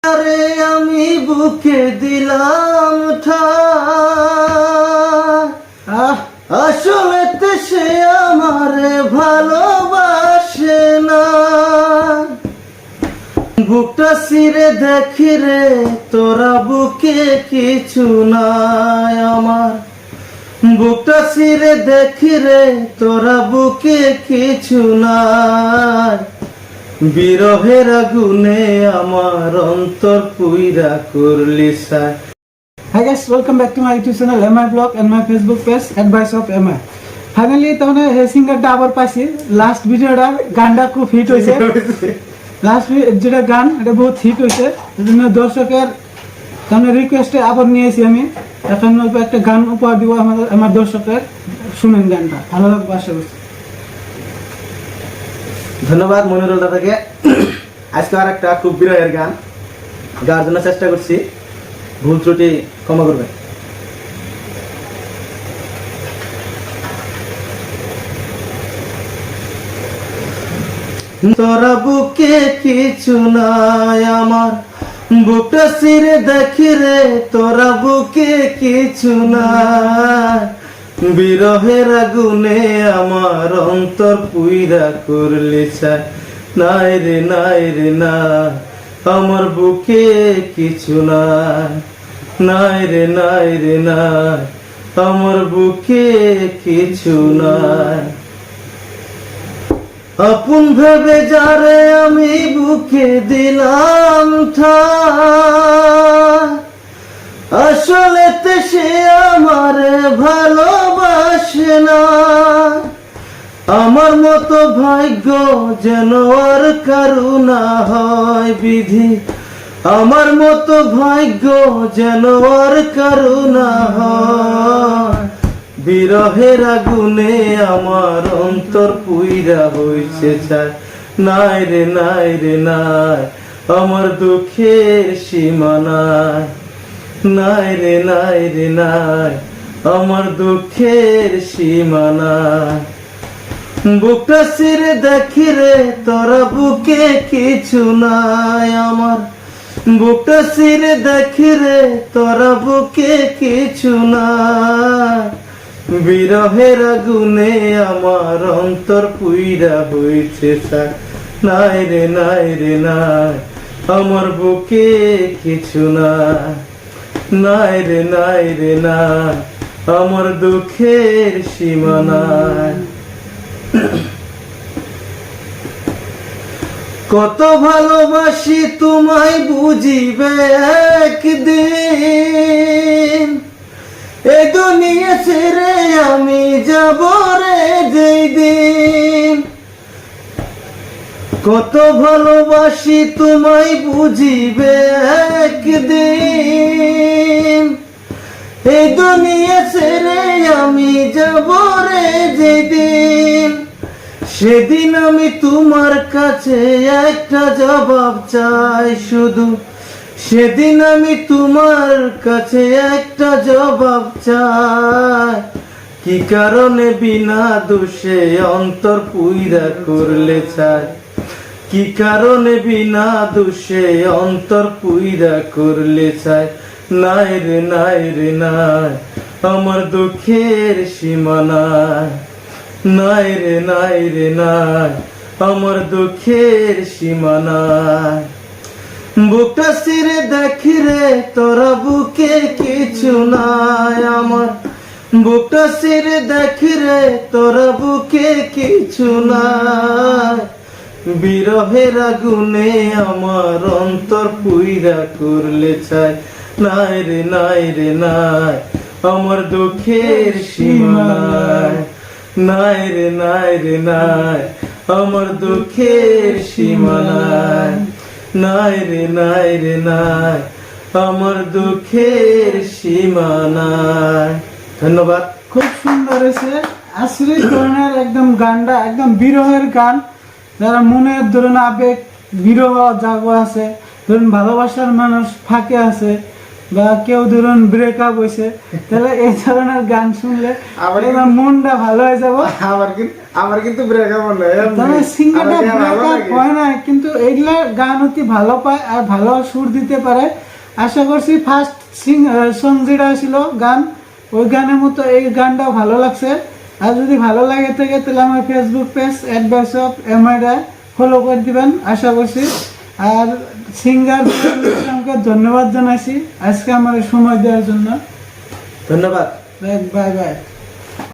আরে আমি বুকে দিলাম ঠাই, আসলে তো সে আমারে ভালোবাসে না। বুকটা ছিঁড়ে দেখি রে তোরা বুকে কিছু নাই আমার, বুকটা ছিঁড়ে দেখি রে তোরা বুকে কিছু নাই। বিরহের আগুনে আমার অন্তর পুইরা করলি ছাই। Hi guys, welcome back to my YouTube channel MI Vlog and my Facebook page Advice of MI. Finally তাহলে এই সিঙ্গারটা আবার পাইছি। লাস্ট ভিডিওটা গানটা খুব হিট হয়েছে। লাস্ট যেটা গান এটা বহুত হিট হয়েছে, এজন্য দর্শকের তাহলে রিকোয়েস্টে আবার নিয়েছি আমি। এখন অল্প একটা গান উপহার দিব আমার দর্শকের, শুনেন গানটা, ভালো লাগবে আশা করছি। ধন্যবাদ মনিরুল দাদাকে। আজকে আর একটা খুব বিরহের গান গাওয়ার জন্য চেষ্টা করছি, ভুল ত্রুটি ক্ষমা করবে। তোরা বুকে কিছু নাই আমার, বুকটা ছিঁড়ে দেখি রে তোরা বুকে কিছু নাই। বিরহের আগুনে আমার অন্তর পুইরা করলি ছাই। নাই রে নাই রে না, আমার বুকে কিছু নাই। নাই রে নাই রে না, আমার বুকে কিছু নাই। আপন ভেবে যারে আমি বুকে দিলাম ঠাই, আসলে তো সে আমারে ভালোবাসে না। আমার মতো ভাগ্য যেন আর কারু না হয় বিধি, আমার মতো ভাগ্য যেন আর কারু না হয়। বিরহের আগুনে আমার অন্তর পুইরা হইছে ছাই। নাই রে নাই রে নাই, আমার দুঃখের সীমা নাই। নাই রে নাই রে নাই, আমার দুঃখের সীমা নাই। বুকটা ছিঁড়ে দেখি রে তোরা বুকে কিছু নাই আমার, বুকটা ছিঁড়ে দেখি রে তোরা বুকে কিছু নাই। বিরহের আগুনে আমার অন্তর পুইরা হইছে ছাই। নাই রে নাই রে নাই, আমার বুকে কিছু নাই। নাই রে নাই রে নাই, আমার দুঃখের সীমা নাই। কত ভালোবাসি তোমায় বুঝিবে একদিন, এ দুনিয়া ছেড়ে আমি যাব রে যেই দিন। কত ভালোবাসি তোমায় বুঝিবে একদিন, এই দুনিয়া ছেড়ে আমি যাব রে যেদিন। সেদিন আমি তোমার কাছে একটা জবাব চাই শুধু, সেদিন আমি তোমার কাছে একটা জবাব চাই। কি কারণে বিনা দোষে অন্তর পুইরা করলে ছাই, কি কারণে বিনা দোষে অন্তর পুইরা করলে ছাই। নাই রে নাই রে নাই, আমার দুঃখের সীমা নাই। নাই রে নাই রে নাই, আমার দুঃখের সীমা নাই। বুকটা ছিঁড়ে দেখি রে তোরা বুকে কিছু নাই আমার, বুকটা ছিঁড়ে দেখি রে তোরা বুকে কিছু নাই। বিরহের আগুনে আমার অন্তর পুইরা করলে ছাই। নাই রে নাই রে নাই, আমার দুঃখের সীমা নাই। নাই রে নাই রে নাই, আমার দুঃখের সীমা নাই। নাই রে নাই রে নাই, আমার দুঃখের সীমা নাই। ধন্যবাদ। খুব সুন্দর হয়েছে, আসলে ধরনের একদম গানটা একদম বিরহের গান। যারা মনের ধরুন আবেগ বিরহ জাগো আছে, ধরুন ভালোবাসার মানুষ ফাঁকে আছে, বা কেউ ধরুন ব্রেকআপ হয়েছে, তাহলে এই ধরনের গান শুনলে আবার এবার মনটা ভালো হয়ে যাব। আমার কিন্তু ব্রেকআপ হলো তবে সিঙ্গারটা ব্রেকআপ হয় না, কিন্তু এইগুলা গান অতি ভালো পায় আর ভালো সুর দিতে পারে। আশা করছি ফার্স্ট সং যেটা ছিল গান, ওই গানের মতো এই গানটাও ভালো লাগছে। আর যদি ভালো লাগে থাকে তাহলে আমার ফেসবুক পেজ অ্যাডভাইস অফ এমআইটা ফলো করে দিবেন আশা করছি। আর সিঙ্গার ইসলামকে ধন্যবাদ জানাইছি আজকে আমার সময় দেওয়ার জন্য। ধন্যবাদ। Bye bye.